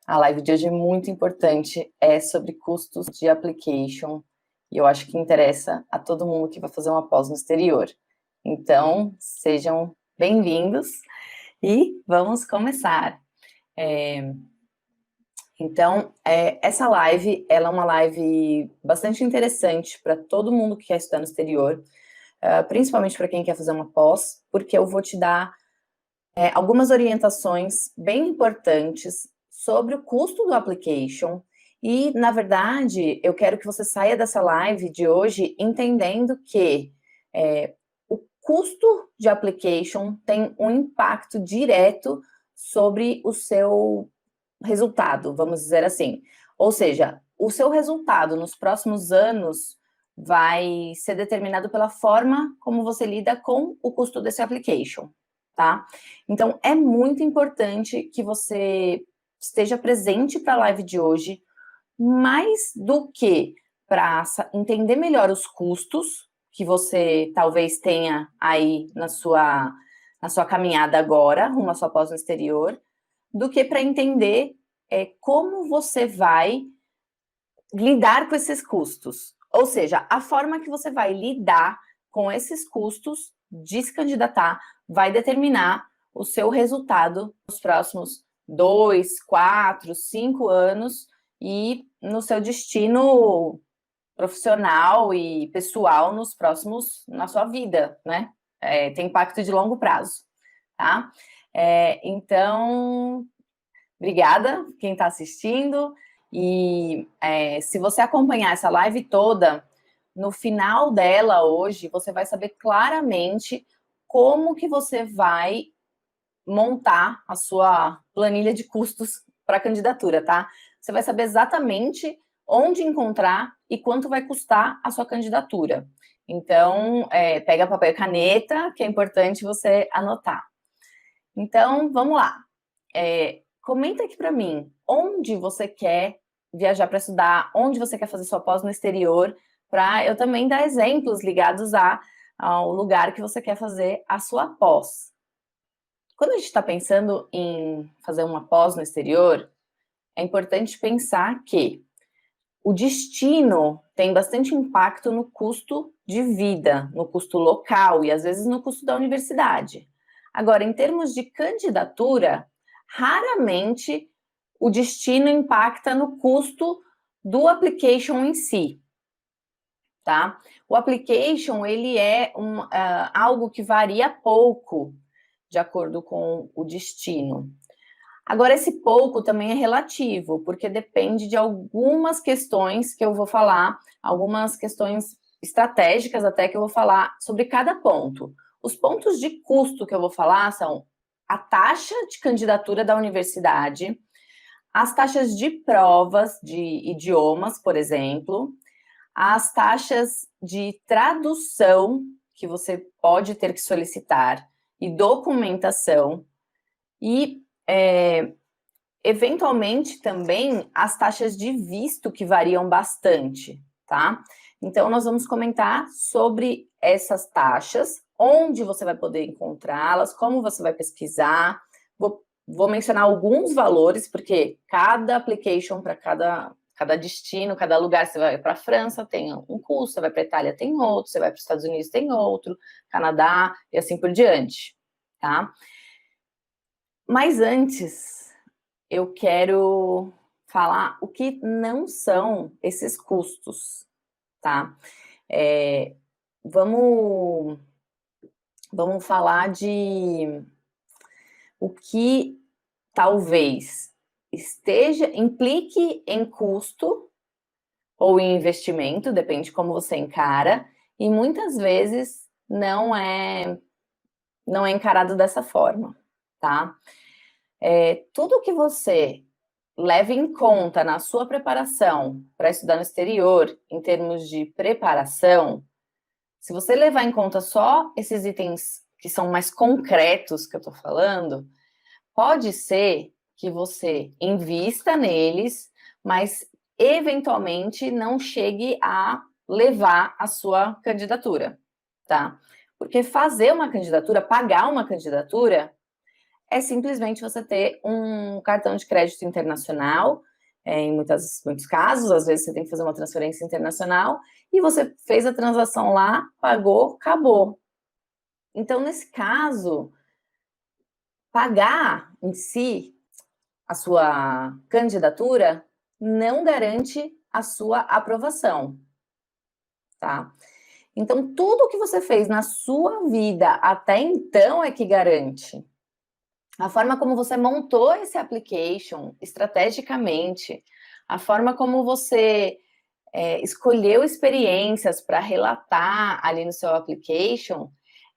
A live de hoje é muito importante, é sobre custos de application, e eu acho que interessa a todo mundo que vai fazer uma pós no exterior. Então, sejam bem-vindos e vamos começar. Essa live, ela é uma live bastante interessante para todo mundo que quer estudar no exterior, principalmente para quem quer fazer uma pós, porque eu vou te dar algumas orientações bem importantes sobre o custo do application e, na verdade, eu quero que você saia dessa live de hoje entendendo que o custo de application tem um impacto direto sobre o seu resultado, vamos dizer assim. Ou seja, o seu resultado nos próximos anos vai ser determinado pela forma como você lida com o custo desse application, tá? Então, é muito importante que você esteja presente para a live de hoje, mais do que para entender melhor os custos que você talvez tenha aí na sua caminhada agora, rumo à sua pós no exterior, do que para entender como você vai lidar com esses custos. Ou seja, a forma que você vai lidar com esses custos de se candidatar vai determinar o seu resultado nos próximos 2, 4, 5 anos e no seu destino profissional e pessoal na sua vida, né? Tem impacto de longo prazo, tá? Então, obrigada quem está assistindo. E se você acompanhar essa live toda, no final dela hoje, você vai saber claramente como que você vai montar a sua planilha de custos para a candidatura, tá? Você vai saber exatamente onde encontrar e quanto vai custar a sua candidatura. Então, pega papel e caneta, que é importante você anotar. Então, vamos lá. Comenta aqui para mim, onde você quer viajar para estudar, onde você quer fazer sua pós no exterior, para eu também dar exemplos ligados ao lugar que você quer fazer a sua pós. Quando a gente está pensando em fazer uma pós no exterior, é importante pensar que o destino tem bastante impacto no custo de vida, no custo local e às vezes no custo da universidade. Agora, em termos de candidatura, raramente o destino impacta no custo do application em si, tá? O application, ele é algo que varia pouco de acordo com o destino. Agora, esse pouco também é relativo, porque depende de algumas questões que eu vou falar, algumas questões estratégicas até que eu vou falar sobre cada ponto. Os pontos de custo que eu vou falar são a taxa de candidatura da universidade, as taxas de provas de idiomas, por exemplo, as taxas de tradução que você pode ter que solicitar e documentação e eventualmente também as taxas de visto que variam bastante, tá? Então, nós vamos comentar sobre essas taxas, onde você vai poder encontrá-las, como você vai pesquisar. Vou mencionar alguns valores, porque cada application para cada destino, cada lugar, você vai para a França, tem um custo, você vai para a Itália, tem outro, você vai para os Estados Unidos, tem outro, Canadá, e assim por diante, tá? Mas antes, eu quero falar o que não são esses custos, tá? Vamos falar de o que talvez implique em custo ou em investimento, depende de como você encara, e muitas vezes não é encarado dessa forma, tá? Tudo que você leve em conta na sua preparação para estudar no exterior, em termos de preparação, se você levar em conta só esses itens que são mais concretos que eu estou falando, pode ser que você invista neles, mas eventualmente não chegue a levar a sua candidatura, tá? Porque fazer uma candidatura, pagar uma candidatura, é simplesmente você ter um cartão de crédito internacional, em muitos casos, às vezes você tem que fazer uma transferência internacional, e você fez a transação lá, pagou, acabou. Então, nesse caso, pagar em si a sua candidatura não garante a sua aprovação, tá? Então, tudo que você fez na sua vida até então é que garante. A forma como você montou esse application estrategicamente, a forma como você escolheu experiências para relatar ali no seu application,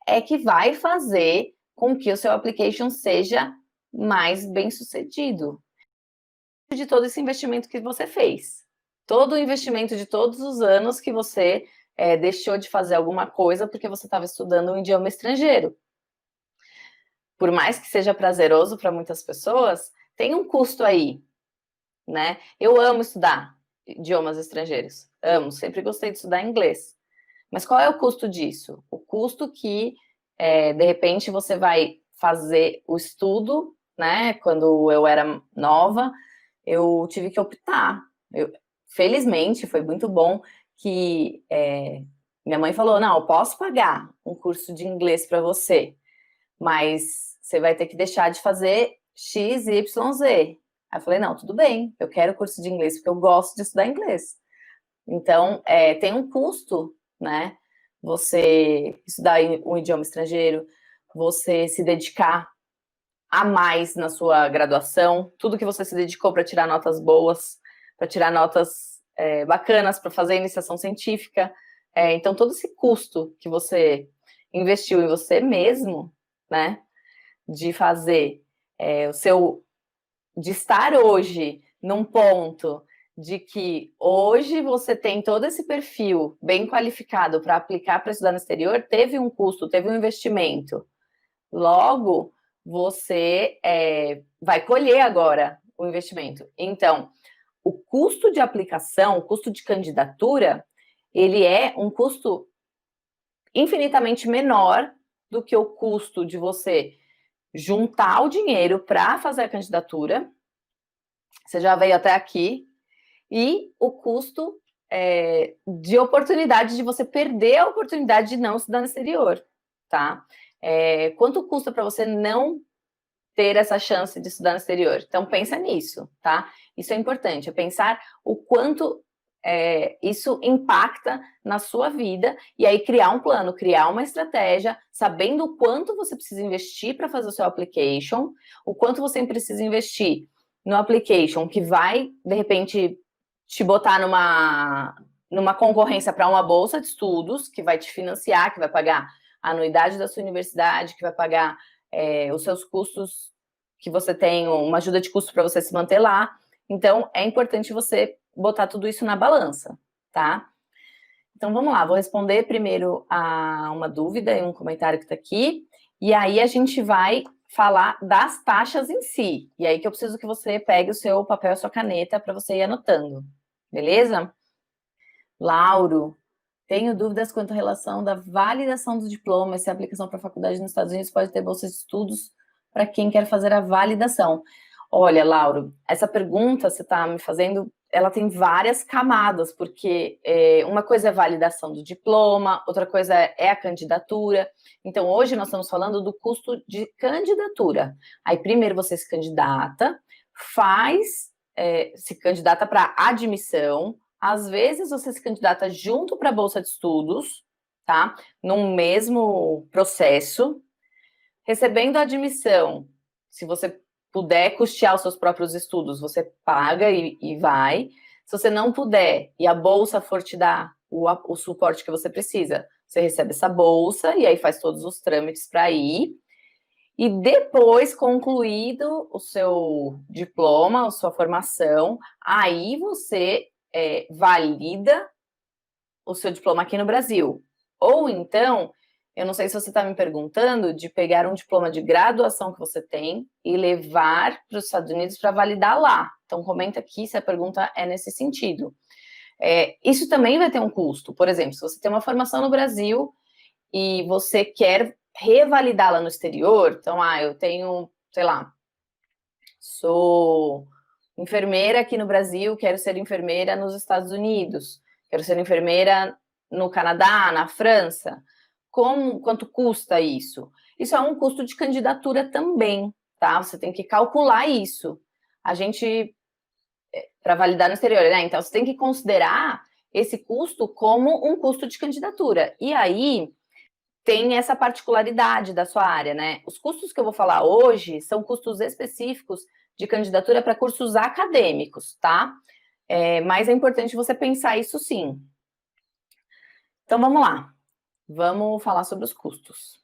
é que vai fazer com que o seu application seja mais bem sucedido. De todo esse investimento que você fez, todo o investimento de todos os anos que você deixou de fazer alguma coisa porque você estava estudando um idioma estrangeiro. Por mais que seja prazeroso para muitas pessoas, tem um custo aí, né? Eu amo estudar idiomas estrangeiros, amo, sempre gostei de estudar inglês. Mas qual é o custo disso? O custo que, de repente, você vai fazer o estudo, né? Quando eu era nova, eu tive que optar. Felizmente, foi muito bom que minha mãe falou, não, eu posso pagar um curso de inglês para você, mas você vai ter que deixar de fazer X, Y, Z. Aí eu falei, não, tudo bem, eu quero curso de inglês porque eu gosto de estudar inglês. Então, tem um custo, né? Você estudar um idioma estrangeiro, você se dedicar a mais na sua graduação, tudo que você se dedicou para tirar notas boas, para tirar notas bacanas, para fazer iniciação científica. Então, todo esse custo que você investiu em você mesmo, né? De fazer de estar hoje num ponto de que hoje você tem todo esse perfil bem qualificado para aplicar para estudar no exterior, teve um custo, teve um investimento. Logo, você vai colher agora o investimento. Então, o custo de aplicação, o custo de candidatura, ele é um custo infinitamente menor do que o custo de você juntar o dinheiro para fazer a candidatura. Você já veio até aqui, e o custo de oportunidade de você perder a oportunidade de não estudar no exterior, tá? Quanto custa para você não ter essa chance de estudar no exterior? Então, pensa nisso, tá? Isso é importante, é pensar o quanto isso impacta na sua vida, e aí criar um plano, criar uma estratégia, sabendo o quanto você precisa investir para fazer o seu application, o quanto você precisa investir no application, que vai, de repente, te botar numa concorrência para uma bolsa de estudos, que vai te financiar, que vai pagar a anuidade da sua universidade, que vai pagar os seus custos, que você tem uma ajuda de custo para você se manter lá. Então, é importante você botar tudo isso na balança, tá? Então, vamos lá, vou responder primeiro a uma dúvida e um comentário que está aqui, e aí a gente vai falar das taxas em si. E aí que eu preciso que você pegue o seu papel e a sua caneta para você ir anotando, beleza? Lauro, tenho dúvidas quanto à relação da validação do diploma, se a aplicação para a faculdade nos Estados Unidos pode ter bolsa de estudos para quem quer fazer a validação. Olha, Lauro, essa pergunta você está me fazendo, ela tem várias camadas, porque uma coisa é validação do diploma, outra coisa é a candidatura. Então, hoje nós estamos falando do custo de candidatura. Aí, primeiro você se candidata, se candidata para admissão. Às vezes você se candidata junto para a bolsa de estudos, tá? Num mesmo processo. Recebendo a admissão, se você puder custear os seus próprios estudos, você paga e vai. Se você não puder e a bolsa for te dar o suporte que você precisa, você recebe essa bolsa e aí faz todos os trâmites para ir. E depois, concluído o seu diploma, a sua formação, aí você valida o seu diploma aqui no Brasil. Ou então, eu não sei se você está me perguntando de pegar um diploma de graduação que você tem e levar para os Estados Unidos para validar lá. Então, comenta aqui se a pergunta é nesse sentido. Isso também vai ter um custo. Por exemplo, se você tem uma formação no Brasil e você quer revalidá-la no exterior, então, eu tenho sei lá, sou enfermeira aqui no Brasil, quero ser enfermeira nos Estados Unidos, quero ser enfermeira no Canadá, na França. Quanto custa isso? Isso é um custo de candidatura também, tá? Você tem que calcular isso. A gente, para validar no exterior, né? Então, você tem que considerar esse custo como um custo de candidatura. E aí, tem essa particularidade da sua área, né? Os custos que eu vou falar hoje são custos específicos de candidatura para cursos acadêmicos, tá? Mas é importante você pensar isso sim. Então, vamos lá. Vamos falar sobre os custos.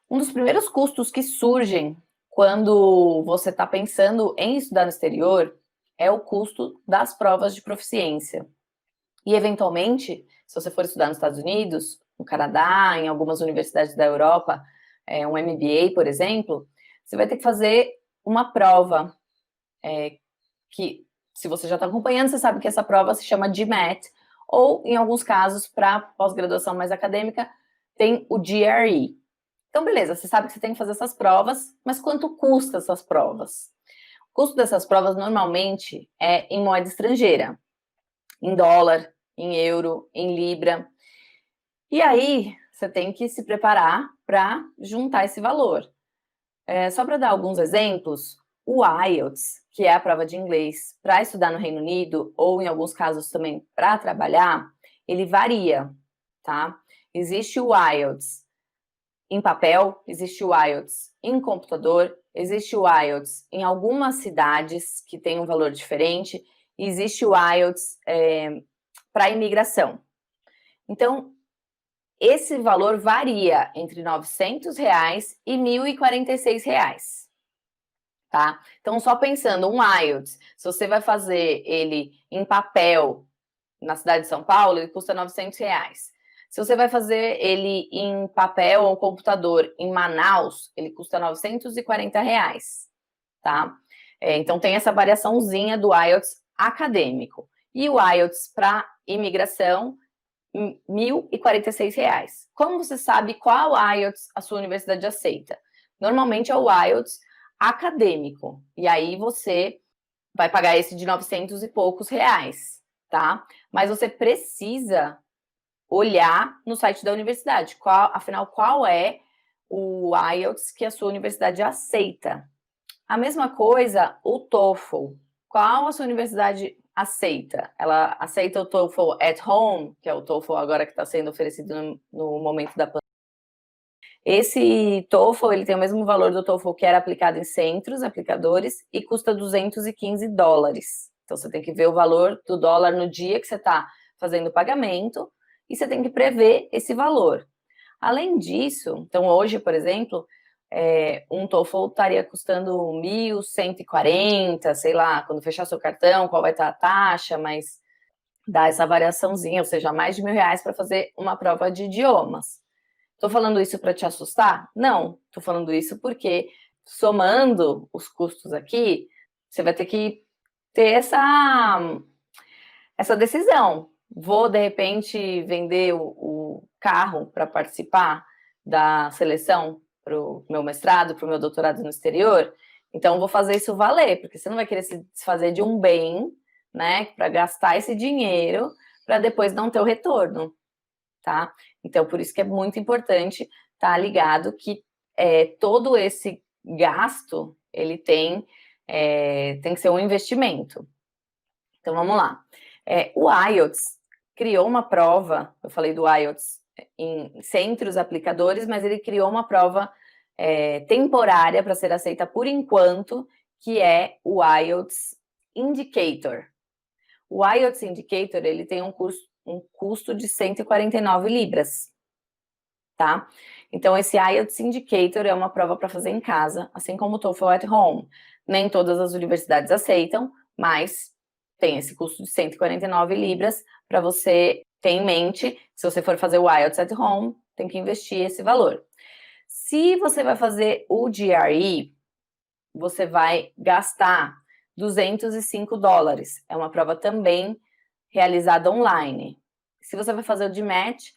Um dos primeiros custos que surgem quando você está pensando em estudar no exterior é o custo das provas de proficiência. E, eventualmente, se você for estudar nos Estados Unidos, no Canadá, em algumas universidades da Europa, um MBA, por exemplo, você vai ter que fazer uma prova que, se você já está acompanhando, você sabe que essa prova se chama GMAT, ou, em alguns casos, para pós-graduação mais acadêmica, tem o GRE. Então, beleza, você sabe que você tem que fazer essas provas, mas quanto custa essas provas? O custo dessas provas, normalmente, é em moeda estrangeira, em dólar, em euro, em libra. E aí, você tem que se preparar para juntar esse valor. Só para dar alguns exemplos, o IELTS, que é a prova de inglês para estudar no Reino Unido, ou em alguns casos também para trabalhar, ele varia, tá? Existe o IELTS em papel, existe o IELTS em computador, existe o IELTS em algumas cidades que tem um valor diferente, e existe o IELTS para imigração. Então, esse valor varia entre R$900 e R$1.046, tá? Então, só pensando, um IELTS, se você vai fazer ele em papel na cidade de São Paulo, ele custa R$900. Se você vai fazer ele em papel ou computador em Manaus, ele custa R$940, tá? Então, tem essa variaçãozinha do IELTS acadêmico. E o IELTS para imigração, R$1.046. Como você sabe qual IELTS a sua universidade aceita? Normalmente é o IELTS acadêmico. E aí você vai pagar esse de 900 e poucos reais, tá? Mas você precisa olhar no site da universidade. Afinal, qual é o IELTS que a sua universidade aceita? A mesma coisa, o TOEFL. Qual a sua universidade aceita? Ela aceita o TOEFL at home, que é o TOEFL agora que está sendo oferecido no momento da pandemia. Esse TOEFL, ele tem o mesmo valor do TOEFL que era aplicado em centros, aplicadores, e custa $215. Então, você tem que ver o valor do dólar no dia que você está fazendo o pagamento, e você tem que prever esse valor. Além disso, então hoje, por exemplo, um TOEFL estaria custando 1.140, sei lá, quando fechar seu cartão, qual vai estar a taxa, mas dá essa variaçãozinha, ou seja, mais de R$1.000 para fazer uma prova de idiomas. Estou falando isso para te assustar? Não, estou falando isso porque, somando os custos aqui, você vai ter que ter essa decisão. Vou, de repente, vender o carro para participar da seleção para o meu mestrado, para o meu doutorado no exterior? Então, vou fazer isso valer, porque você não vai querer se desfazer de um bem, né, para gastar esse dinheiro para depois não ter o retorno, tá? Então, por isso que é muito importante estar ligado que todo esse gasto, ele tem que ser um investimento. Então, vamos lá. O IELTS criou uma prova, eu falei do IELTS em centros aplicadores, mas ele criou uma prova temporária para ser aceita por enquanto, que é o IELTS Indicator. O IELTS Indicator, ele tem um custo de 149 libras, tá? Então, esse IELTS Indicator é uma prova para fazer em casa, assim como o TOEFL at Home. Nem todas as universidades aceitam, mas tem esse custo de 149 libras para você ter em mente. Se você for fazer o IELTS at Home, tem que investir esse valor. Se você vai fazer o GRE, você vai gastar $205. É uma prova também realizada online. Se você vai fazer o GMAT,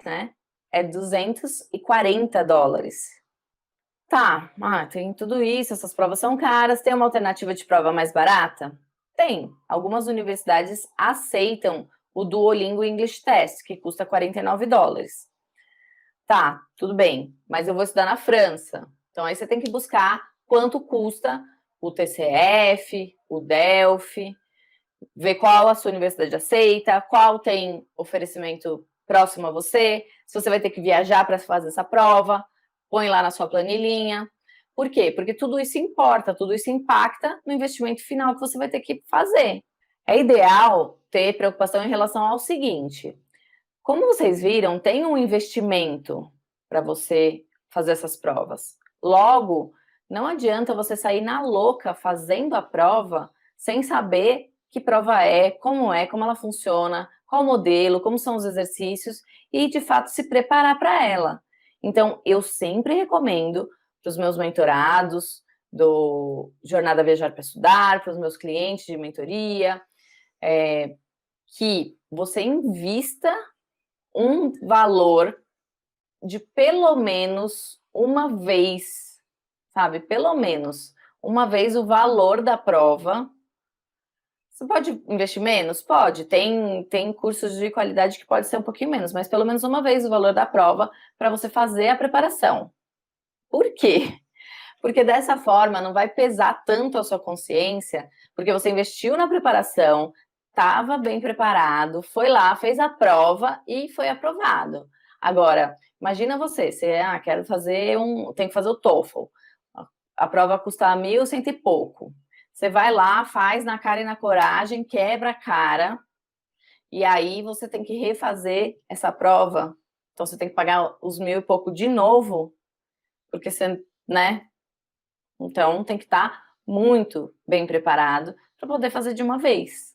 né, é $240. Tá, tem tudo isso, essas provas são caras, tem uma alternativa de prova mais barata? Tem. Algumas universidades aceitam o Duolingo English Test, que custa US$ 49. Tá, tudo bem, mas eu vou estudar na França. Então aí você tem que buscar quanto custa o TCF, o Delphi, ver qual a sua universidade aceita, qual tem oferecimento próximo a você, se você vai ter que viajar para fazer essa prova, põe lá na sua planilhinha. Por quê? Porque tudo isso importa, tudo isso impacta no investimento final que você vai ter que fazer. É ideal ter preocupação em relação ao seguinte: como vocês viram, tem um investimento para você fazer essas provas. Logo, não adianta você sair na louca fazendo a prova sem saber que prova é, como ela funciona, qual o modelo, como são os exercícios e, de fato, se preparar para ela. Então, eu sempre recomendo para os meus mentorados do Jornada Viajar para Estudar, para os meus clientes de mentoria, que você invista um valor de pelo menos uma vez, sabe? Pelo menos uma vez o valor da prova. Você pode investir menos? Pode. Tem cursos de qualidade que pode ser um pouquinho menos, mas pelo menos uma vez o valor da prova para você fazer a preparação. Por quê? Porque dessa forma não vai pesar tanto a sua consciência, porque você investiu na preparação, estava bem preparado, foi lá, fez a prova e foi aprovado. Agora, imagina você quero fazer tem que fazer o TOEFL. A prova custa 1.100 e pouco. Você vai lá, faz na cara e na coragem, quebra a cara, e aí você tem que refazer essa prova. Então você tem que pagar os 1.000 e pouco de novo, porque você, né? Então, tem que estar muito bem preparado para poder fazer de uma vez.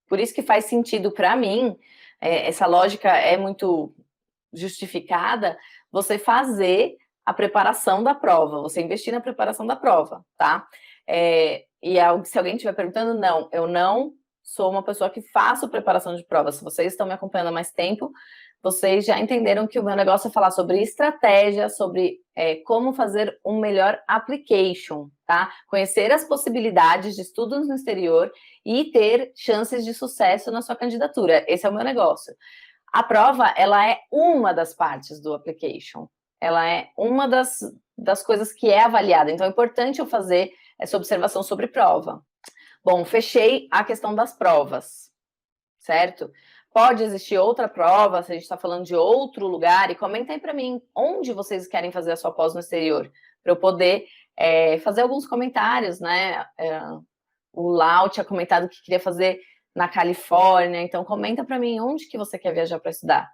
Por isso que faz sentido para mim, essa lógica é muito justificada, você fazer a preparação da prova, você investir na preparação da prova, tá? Se alguém estiver perguntando, não, eu não sou uma pessoa que faço preparação de prova. Se vocês estão me acompanhando há mais tempo, vocês já entenderam que o meu negócio é falar sobre estratégia, sobre como fazer um melhor application, tá? Conhecer as possibilidades de estudos no exterior e ter chances de sucesso na sua candidatura. Esse é o meu negócio. A prova, ela é uma das partes do application. Ela é uma das coisas que é avaliada. Então, é importante eu fazer essa observação sobre prova. Bom, fechei a questão das provas, certo? Pode existir outra prova, se a gente está falando de outro lugar, e comenta aí para mim onde vocês querem fazer a sua pós no exterior, para eu poder fazer alguns comentários, né? O Lau tinha comentado que queria fazer na Califórnia, então comenta para mim onde que você quer viajar para estudar,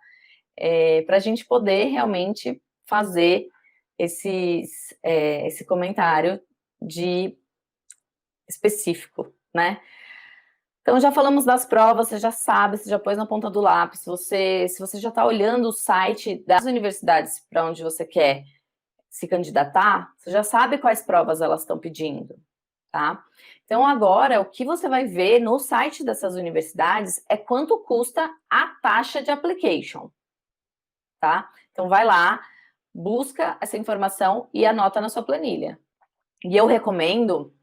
para a gente poder realmente fazer esse comentário de específico, né? Então, já falamos das provas, você já sabe, você já pôs na ponta do lápis, se você já está olhando o site das universidades para onde você quer se candidatar, você já sabe quais provas elas estão pedindo, tá? Então, agora, o que você vai ver no site dessas universidades é quanto custa a taxa de application, tá? Então, vai lá, busca essa informação e anota na sua planilha. E eu recomendo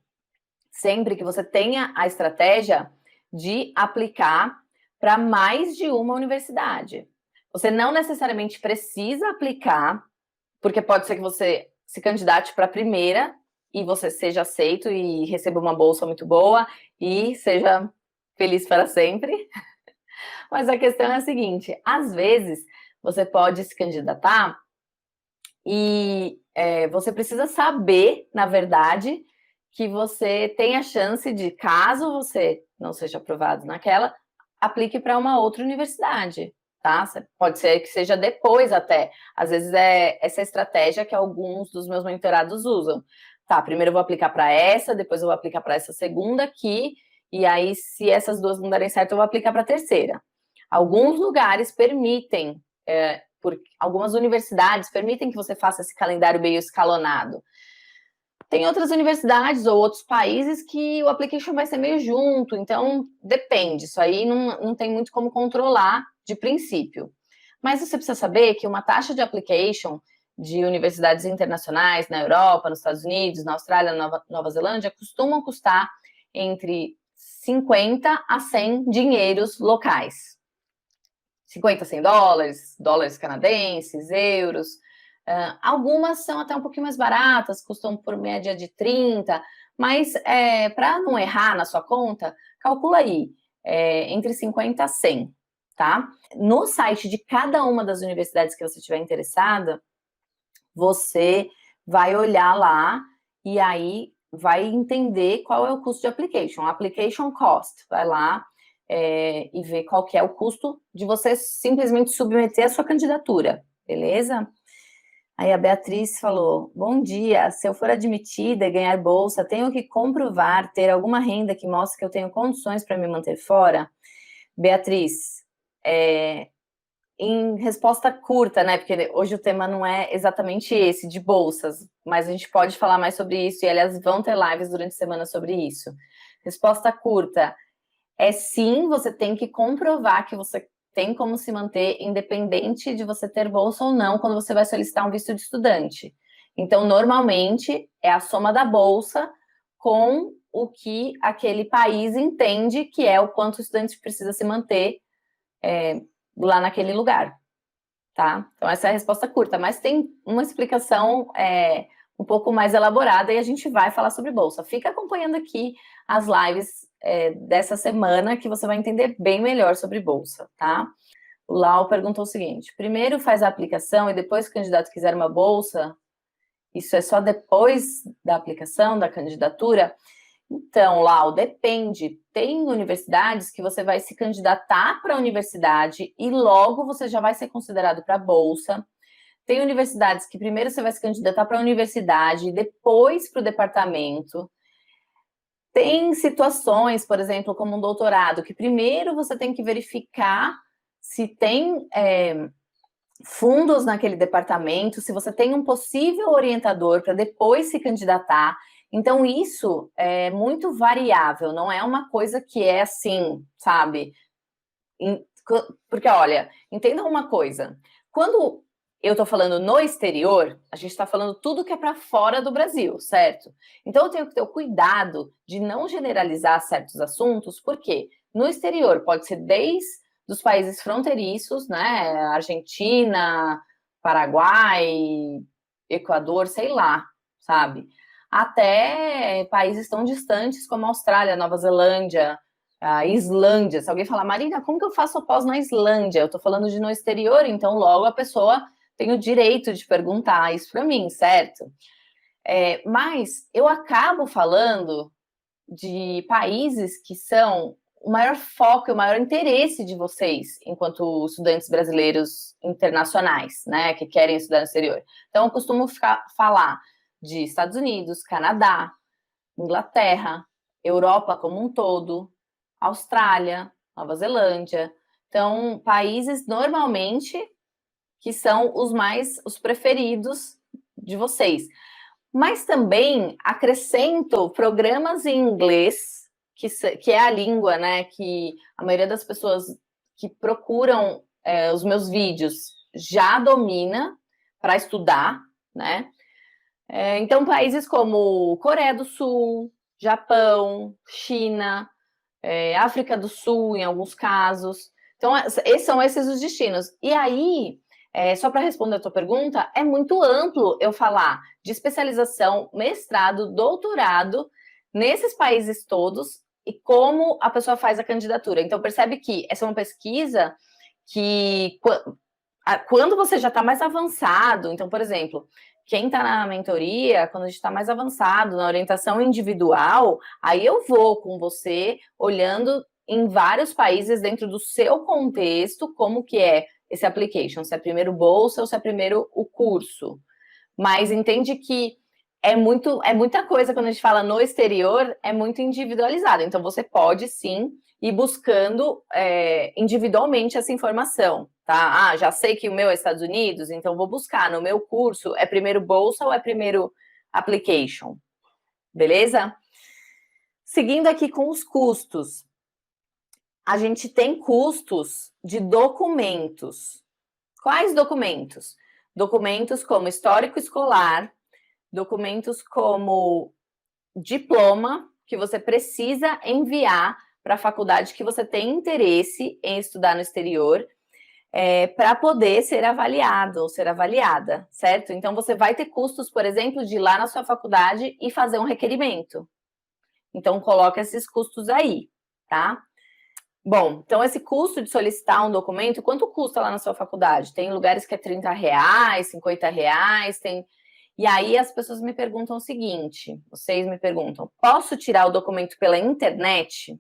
sempre que você tenha a estratégia de aplicar para mais de uma universidade. Você não necessariamente precisa aplicar, porque pode ser que você se candidate para a primeira e você seja aceito e receba uma bolsa muito boa e seja feliz para sempre. Mas a questão é a seguinte: às vezes você pode se candidatar e você precisa saber, na verdade, que você tem a chance de, caso você não seja aprovado naquela, aplique para uma outra universidade, tá? Pode ser que seja depois até. Às vezes é essa estratégia que alguns dos meus mentorados usam. Tá, primeiro eu vou aplicar para essa, depois eu vou aplicar para essa segunda aqui, e aí, se essas duas não derem certo, eu vou aplicar para a terceira. Alguns lugares permitem, algumas universidades permitem que você faça esse calendário meio escalonado. Tem outras universidades ou outros países que o application vai ser meio junto, então depende, isso aí não tem muito como controlar de princípio. Mas você precisa saber que uma taxa de application de universidades internacionais na Europa, nos Estados Unidos, na Austrália, na Nova Zelândia, costumam custar entre 50 a 100 dinheiros locais. 50 a 100 dólares, dólares canadenses, euros. Algumas são até um pouquinho mais baratas, custam por média de 30, mas para não errar na sua conta, calcula aí, entre 50 a 100, tá? No site de cada uma das universidades que você estiver interessada, você vai olhar lá e aí vai entender qual é o custo de application cost, vai lá e ver qual que é o custo de você simplesmente submeter a sua candidatura, beleza? Aí a Beatriz falou, bom dia, se eu for admitida e ganhar bolsa, tenho que comprovar, ter alguma renda que mostre que eu tenho condições para me manter fora? Beatriz, em resposta curta, né, porque hoje o tema não é exatamente esse, de bolsas, mas a gente pode falar mais sobre isso, e aliás, vão ter lives durante a semana sobre isso. Resposta curta, sim, você tem que comprovar que você tem como se manter independente de você ter bolsa ou não quando você vai solicitar um visto de estudante. Então, normalmente, é a soma da bolsa com o que aquele país entende que é o quanto o estudante precisa se manter lá naquele lugar, tá? Então, essa é a resposta curta, mas tem uma explicação um pouco mais elaborada e a gente vai falar sobre bolsa. Fica acompanhando aqui as lives dessa semana que você vai entender bem melhor sobre bolsa, tá? O Lau perguntou o seguinte, primeiro faz a aplicação e depois, se o candidato quiser uma bolsa, isso é só depois da aplicação, da candidatura? Então, Lau, depende. Tem universidades que você vai se candidatar para a universidade e logo você já vai ser considerado para a bolsa. Tem universidades que primeiro você vai se candidatar para a universidade e depois para o departamento. Tem situações, por exemplo, como um doutorado, que primeiro você tem que verificar se tem fundos naquele departamento, se você tem um possível orientador para depois se candidatar. Então, isso é muito variável, não é uma coisa que é assim, sabe? Porque, olha, entenda uma coisa, quando eu tô falando no exterior, a gente tá falando tudo que é para fora do Brasil, certo? Então, eu tenho que ter o cuidado de não generalizar certos assuntos, porque no exterior pode ser desde os países fronteiriços, né? Argentina, Paraguai, Equador, sei lá, sabe? Até países tão distantes como a Austrália, Nova Zelândia, a Islândia. Se alguém falar, Marina, como que eu faço pós na Islândia? Eu tô falando de no exterior, então logo a pessoa tem o direito de perguntar isso para mim, certo? Mas eu acabo falando de países que são o maior foco e o maior interesse de vocês, enquanto estudantes brasileiros internacionais, né, que querem estudar no exterior. Então, eu costumo falar de Estados Unidos, Canadá, Inglaterra, Europa como um todo, Austrália, Nova Zelândia. Então, países normalmente que são os preferidos de vocês. Mas também acrescento programas em inglês, que é a língua, né, que a maioria das pessoas que procuram os meus vídeos já domina para estudar, né? Então, países como Coreia do Sul, Japão, China, África do Sul, em alguns casos. Então, são esses os destinos. E aí, só para responder a tua pergunta, é muito amplo eu falar de especialização, mestrado, doutorado, nesses países todos, e como a pessoa faz a candidatura. Então, percebe que essa é uma pesquisa que, quando você já está mais avançado, então, por exemplo, quem está na mentoria, quando a gente está mais avançado na orientação individual, aí eu vou com você olhando em vários países dentro do seu contexto, como que é esse application, se é primeiro bolsa ou se é primeiro o curso. Mas entende que é muita coisa quando a gente fala no exterior, é muito individualizado. Então, você pode sim ir buscando individualmente essa informação, tá? Ah, já sei que o meu é Estados Unidos, então vou buscar no meu curso, é primeiro bolsa ou é primeiro application? Beleza? Seguindo aqui com os custos. A gente tem custos de documentos. Quais documentos? documentos como histórico escolar, documentos como diploma, que você precisa enviar para a faculdade que você tem interesse em estudar no exterior, para poder ser avaliado ou ser avaliada, certo? Então, você vai ter custos, por exemplo, de ir lá na sua faculdade e fazer um requerimento. Então, coloca esses custos aí, tá? Bom, então esse custo de solicitar um documento, quanto custa lá na sua faculdade? Tem lugares que é R$30, R$50, tem... E aí as pessoas me perguntam o seguinte, vocês me perguntam, posso tirar o documento pela internet?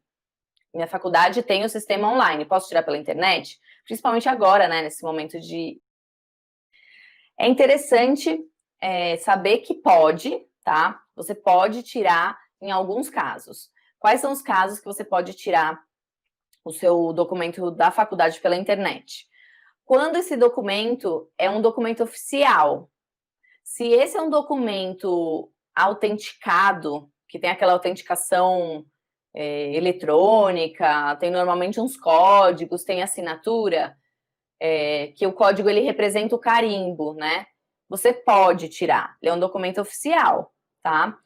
Minha faculdade tem o sistema online, posso tirar pela internet? Principalmente agora, né, nesse momento de... É interessante saber que pode, tá? Você pode tirar em alguns casos. Quais são os casos que você pode tirar o seu documento da faculdade pela internet? Quando esse documento é um documento oficial. Se esse é um documento autenticado, que tem aquela autenticação eletrônica, tem normalmente uns códigos, tem assinatura, que o código ele representa o carimbo, né? Você pode tirar, ele é um documento oficial, tá?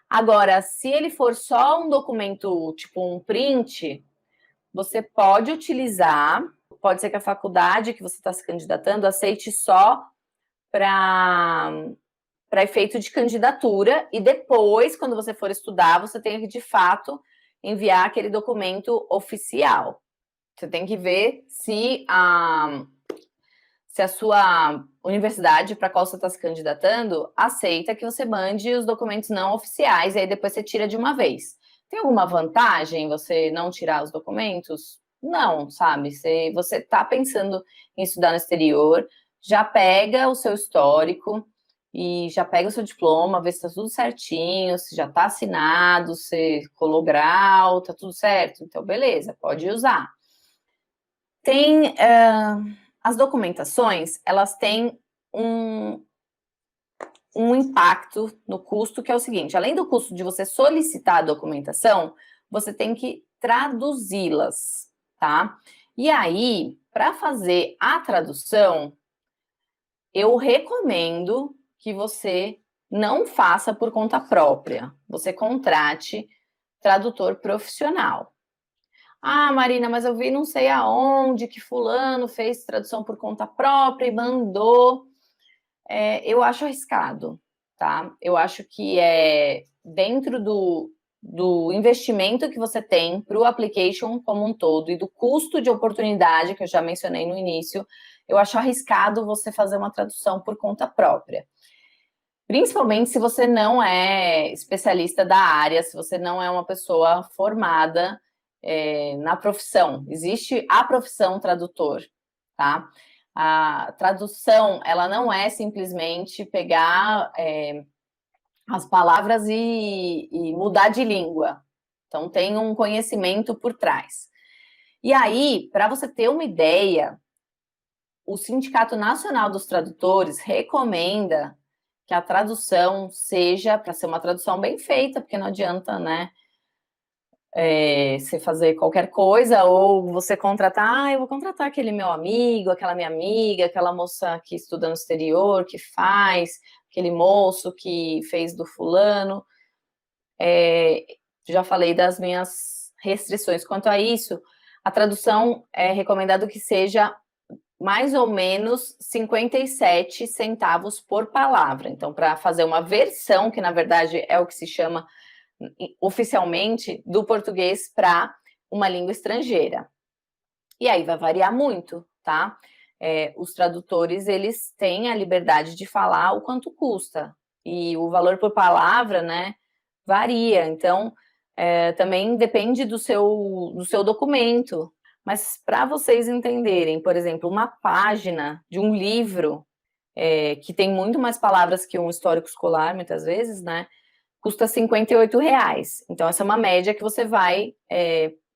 Agora, se ele for só um documento, tipo um print, você pode utilizar, pode ser que a faculdade que você está se candidatando aceite só para efeito de candidatura, e depois, quando você for estudar, você tem que, de fato, enviar aquele documento oficial. Você tem que ver se a sua universidade para a qual você está se candidatando aceita que você mande os documentos não oficiais, e aí depois você tira de uma vez. Tem alguma vantagem você não tirar os documentos? Não, sabe? Se você está pensando em estudar no exterior, já pega o seu histórico e já pega o seu diploma, vê se está tudo certinho, se já está assinado, se colou grau, tá tudo certo. Então, beleza, pode usar. Tem... as documentações, elas têm um impacto no custo, que é o seguinte, além do custo de você solicitar a documentação, você tem que traduzi-las, tá? E aí, para fazer a tradução, eu recomendo que você não faça por conta própria, você contrate tradutor profissional. Ah, Marina, mas eu vi não sei aonde que fulano fez tradução por conta própria e mandou. Eu acho arriscado, tá? Eu acho que dentro do investimento que você tem para o application como um todo e do custo de oportunidade, que eu já mencionei no início, eu acho arriscado você fazer uma tradução por conta própria. Principalmente se você não é especialista da área, se você não é uma pessoa formada na profissão. Existe a profissão tradutor, tá? A tradução, ela não é simplesmente pegar as palavras e mudar de língua. Então, tem um conhecimento por trás. E aí, para você ter uma ideia, o Sindicato Nacional dos Tradutores recomenda que a tradução seja, para ser uma tradução bem feita, porque não adianta, né, você fazer qualquer coisa, ou você contratar, eu vou contratar aquele meu amigo, aquela minha amiga, aquela moça que estuda no exterior, que faz, aquele moço que fez do fulano. Já falei das minhas restrições quanto a isso. A tradução é recomendado que seja mais ou menos 57 centavos por palavra. Então, para fazer uma versão, que na verdade é o que se chama oficialmente do português para uma língua estrangeira. E aí vai variar muito, tá? Os tradutores, eles têm a liberdade de falar o quanto custa. E o valor por palavra, né, varia. Então, também depende do seu documento. Mas para vocês entenderem, por exemplo, uma página de um livro, que tem muito mais palavras que um histórico escolar, muitas vezes, né, custa R$58. Então, essa é uma média que você vai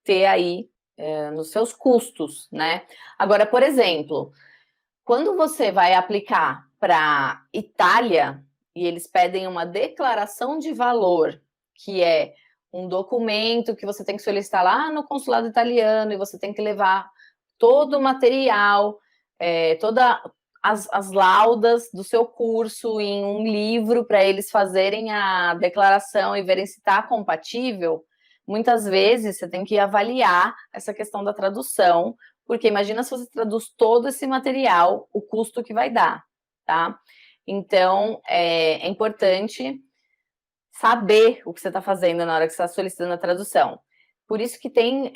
ter aí nos seus custos, né? Agora, por exemplo, quando você vai aplicar para Itália e eles pedem uma declaração de valor, que é um documento que você tem que solicitar lá no consulado italiano e você tem que levar todo o material, toda as laudas do seu curso em um livro para eles fazerem a declaração e verem se está compatível, muitas vezes você tem que avaliar essa questão da tradução, porque imagina se você traduz todo esse material, o custo que vai dar, tá? Então, é importante saber o que você está fazendo na hora que você está solicitando a tradução. Por isso que tem,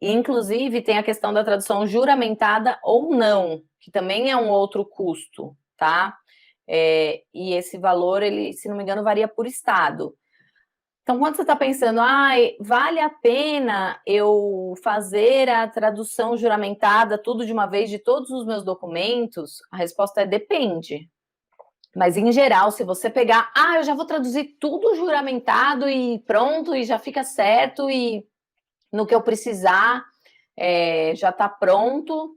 inclusive, tem a questão da tradução juramentada ou não, que também é um outro custo, tá? E esse valor, ele, se não me engano, varia por estado. Então, quando você está pensando, vale a pena eu fazer a tradução juramentada tudo de uma vez de todos os meus documentos? A resposta é depende. Mas, em geral, se você pegar, eu já vou traduzir tudo juramentado e pronto, e já fica certo, e no que eu precisar, já está pronto,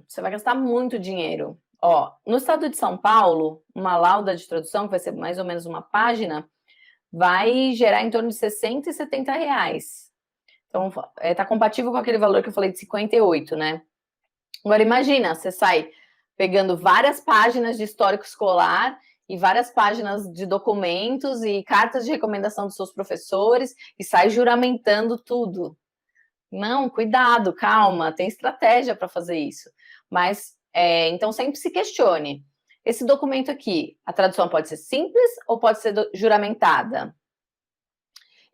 você vai gastar muito dinheiro. Ó, no estado de São Paulo, uma lauda de tradução, que vai ser mais ou menos uma página, vai gerar em torno de 60 e 70 reais. Então, tá compatível com aquele valor que eu falei de 58, né? Agora, imagina, você sai pegando várias páginas de histórico escolar e várias páginas de documentos e cartas de recomendação dos seus professores e sai juramentando tudo. Não, cuidado, calma, tem estratégia para fazer isso. Mas, então, sempre se questione. Esse documento aqui, a tradução pode ser simples ou pode ser juramentada?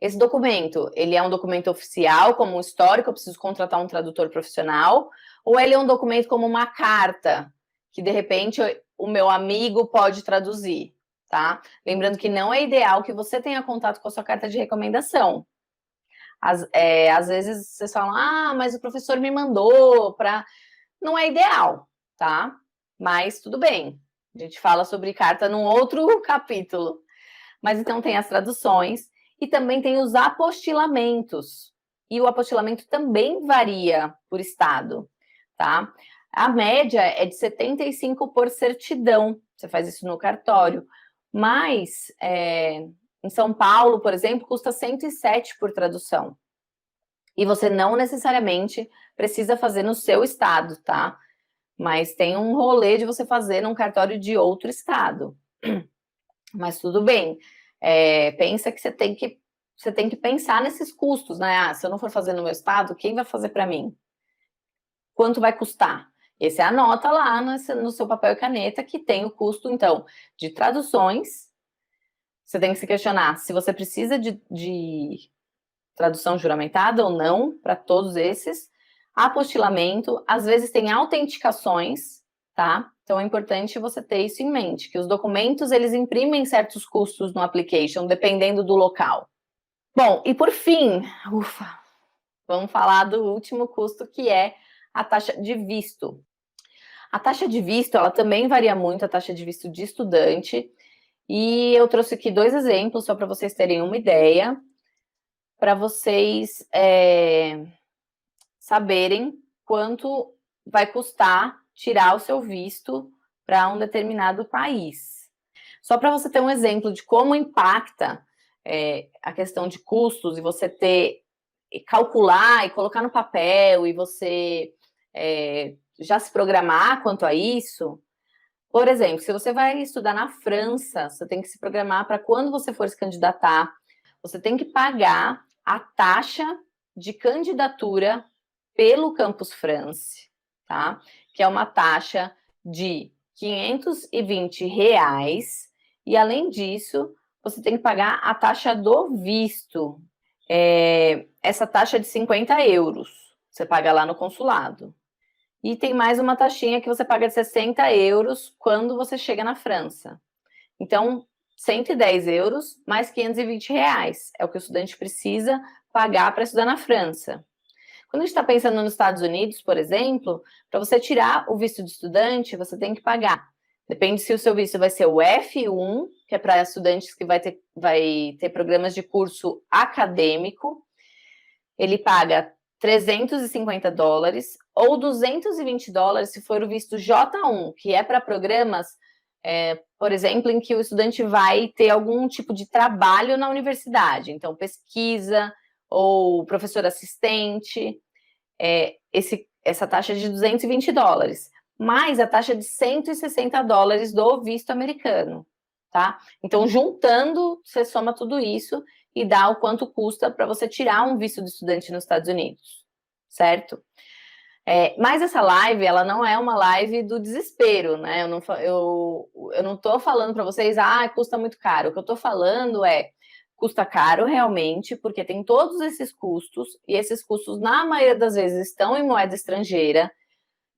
Esse documento, ele é um documento oficial, como um histórico, eu preciso contratar um tradutor profissional, ou ele é um documento como uma carta, que de repente o meu amigo pode traduzir, tá? Lembrando que não é ideal que você tenha contato com a sua carta de recomendação. Às vezes vocês falam, mas o professor me mandou para... Não é ideal, tá? Mas tudo bem. A gente fala sobre carta num outro capítulo. Mas então tem as traduções e também tem os apostilamentos. E o apostilamento também varia por estado, tá? A média é de 75 por certidão. Você faz isso no cartório. Mas em São Paulo, por exemplo, custa 107 por tradução. E você não necessariamente precisa fazer no seu estado, tá? Mas tem um rolê de você fazer num cartório de outro estado. Mas tudo bem. Pensa que você tem que pensar nesses custos, né? Se eu não for fazer no meu estado, quem vai fazer para mim? Quanto vai custar? E você anota lá no seu papel e caneta que tem o custo, então, de traduções. Você tem que se questionar se você precisa de tradução juramentada ou não para todos esses. Apostilamento, às vezes tem autenticações, tá? Então é importante você ter isso em mente, que os documentos, eles imprimem certos custos no application, dependendo do local. Bom, e por fim, vamos falar do último custo, que é a taxa de visto. A taxa de visto, ela também varia muito, a taxa de visto de estudante, e eu trouxe aqui 2 exemplos, só para vocês terem uma ideia, para vocês saberem quanto vai custar tirar o seu visto para um determinado país. Só para você ter um exemplo de como impacta a questão de custos e você calcular e colocar no papel e você já se programar quanto a isso. Por exemplo, se você vai estudar na França, você tem que se programar para quando você for se candidatar, você tem que pagar a taxa de candidatura pelo Campus France, tá? Que é uma taxa de R$520, e além disso, você tem que pagar a taxa do visto. Essa taxa é de 50 euros, você paga lá no consulado. E tem mais uma taxinha que você paga de 60 euros quando você chega na França. Então, 110 euros mais R$520 é o que o estudante precisa pagar para estudar na França. Quando a gente está pensando nos Estados Unidos, por exemplo, para você tirar o visto de estudante, você tem que pagar. Depende se o seu visto vai ser o F1, que é para estudantes que vai ter programas de curso acadêmico. Ele paga $350 ou $220 se for o visto J1, que é para programas, por exemplo, em que o estudante vai ter algum tipo de trabalho na universidade. Então, pesquisa ou professor assistente. essa taxa de $220, mais a taxa de $160 do visto americano, tá? Então, juntando, você soma tudo isso e dá o quanto custa para você tirar um visto de estudante nos Estados Unidos, certo? Mas essa live, ela não é uma live do desespero, né? Eu não tô falando para vocês, custa muito caro. O que eu tô falando custa caro realmente, porque tem todos esses custos, e esses custos, na maioria das vezes, estão em moeda estrangeira,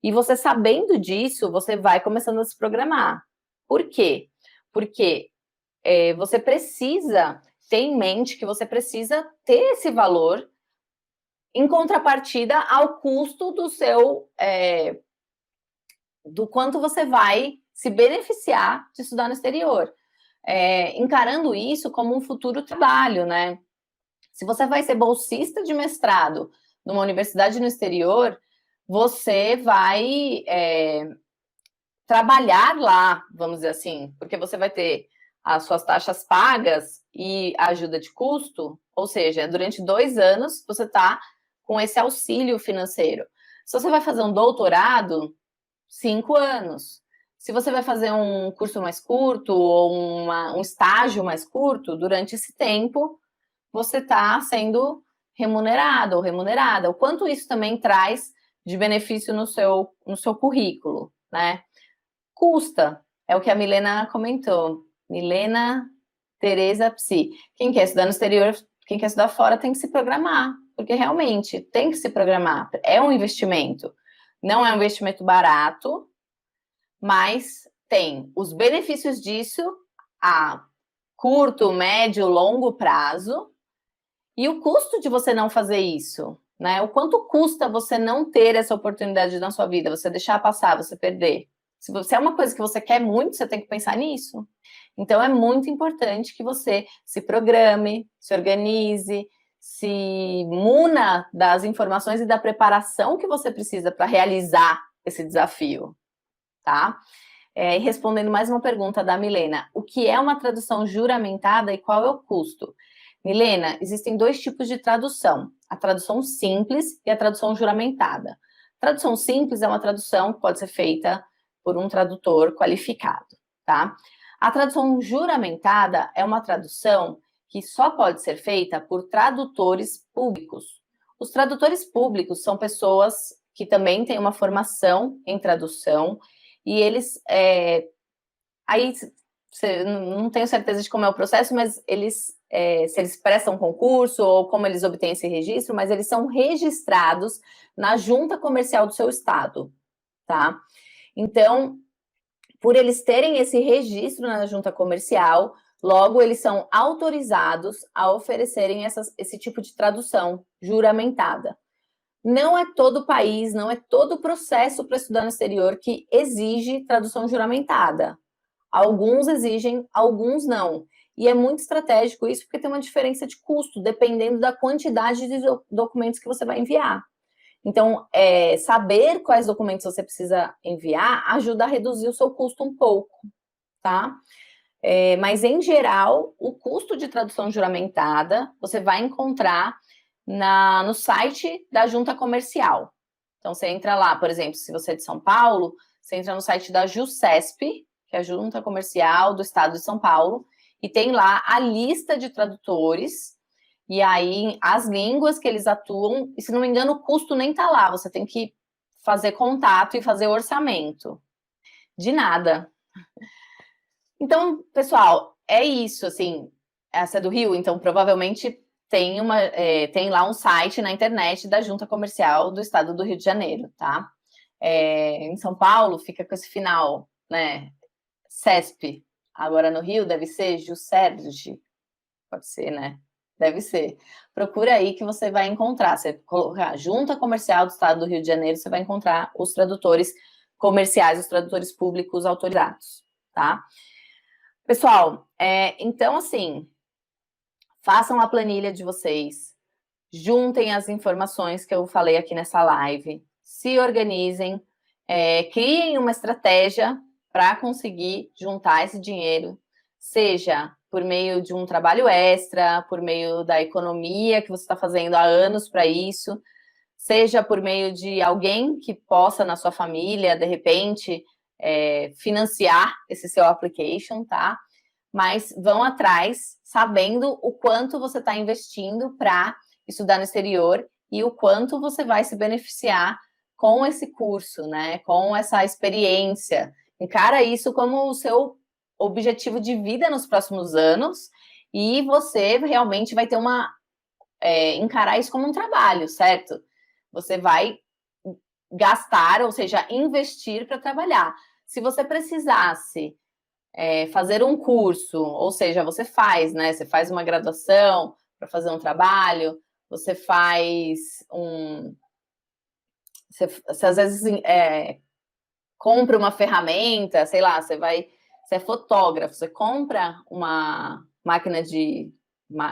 e você sabendo disso, você vai começando a se programar. Por quê? Porque você precisa ter em mente que você precisa ter esse valor em contrapartida ao custo do quanto você vai se beneficiar de estudar no exterior. Encarando isso como um futuro trabalho, né? Se você vai ser bolsista de mestrado numa universidade no exterior, você vai trabalhar lá, vamos dizer assim, porque você vai ter as suas taxas pagas e a ajuda de custo, ou seja, durante 2 anos você está com esse auxílio financeiro. Se você vai fazer um doutorado, 5 anos. Se você vai fazer um curso mais curto ou um estágio mais curto, durante esse tempo, você está sendo remunerado ou remunerada. O quanto isso também traz de benefício no seu currículo, né? Custa, é o que a Milena comentou. Milena Tereza Psi. Quem quer estudar no exterior, quem quer estudar fora tem que se programar, porque realmente tem que se programar. É um investimento. Não é um investimento barato, mas tem os benefícios disso a curto, médio, longo prazo, e o custo de você não fazer isso, né? O quanto custa você não ter essa oportunidade na sua vida, você deixar passar, você perder. Se é uma coisa que você quer muito, você tem que pensar nisso. Então, é muito importante que você se programe, se organize, se muna das informações e da preparação que você precisa para realizar esse desafio, tá? E respondendo mais uma pergunta da Milena, o que é uma tradução juramentada e qual é o custo? Milena, existem 2 tipos de tradução, a tradução simples e a tradução juramentada. Tradução simples é uma tradução que pode ser feita por um tradutor qualificado, tá? A tradução juramentada é uma tradução que só pode ser feita por tradutores públicos. Os tradutores públicos são pessoas que também têm uma formação em tradução e eles, aí não tenho certeza de como é o processo, mas eles, se eles prestam concurso ou como eles obtêm esse registro, mas eles são registrados na junta comercial do seu estado, tá? Então, por eles terem esse registro na junta comercial, logo eles são autorizados a oferecerem esse tipo de tradução juramentada. Não é todo país, não é todo processo para estudar no exterior que exige tradução juramentada. Alguns exigem, alguns não. E é muito estratégico isso, porque tem uma diferença de custo, dependendo da quantidade de documentos que você vai enviar. Então, saber quais documentos você precisa enviar ajuda a reduzir o seu custo um pouco, tá? Mas, em geral, o custo de tradução juramentada você vai encontrar no site da junta comercial. Então, você entra lá, por exemplo, se você é de São Paulo, você entra no site da JUSCESP, que é a Junta Comercial do Estado de São Paulo, e tem lá a lista de tradutores, e aí as línguas que eles atuam, e se não me engano, o custo nem tá lá, você tem que fazer contato e fazer orçamento. De nada. Então, pessoal, é isso, assim, essa é do Rio, então provavelmente tem lá um site na internet da Junta Comercial do Estado do Rio de Janeiro, tá? Em São Paulo fica com esse final, né? CESP. Agora no Rio deve ser JUSERJ. Pode ser, né? Deve ser. Procura aí que você vai encontrar. Você colocar Junta Comercial do Estado do Rio de Janeiro, você vai encontrar os tradutores comerciais, os tradutores públicos autorizados, tá? Pessoal, então, assim, façam a planilha de vocês, juntem as informações que eu falei aqui nessa live, se organizem, criem uma estratégia para conseguir juntar esse dinheiro, seja por meio de um trabalho extra, por meio da economia que você está fazendo há anos para isso, seja por meio de alguém que possa na sua família, de repente, financiar esse seu application, tá? Mas vão atrás, sabendo o quanto você está investindo para estudar no exterior e o quanto você vai se beneficiar com esse curso, né? Com essa experiência. Encara isso como o seu objetivo de vida nos próximos anos e você realmente vai ter encarar isso como um trabalho, certo? Você vai gastar, ou seja, investir para trabalhar. Se você precisasse fazer um curso, ou seja, você faz, né? Você faz uma graduação para fazer um trabalho, você faz você às vezes compra uma ferramenta, sei lá, você é fotógrafo, você compra uma máquina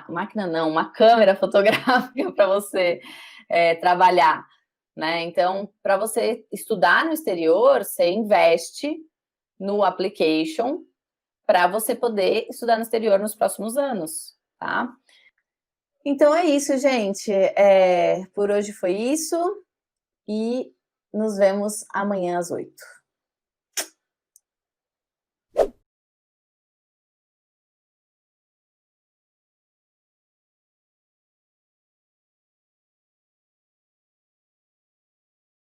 máquina não, uma câmera fotográfica para você trabalhar, né? Então, para você estudar no exterior, você investe no application para você poder estudar no exterior nos próximos anos, tá? Então é isso, gente. Por hoje foi isso e nos vemos amanhã às 8h.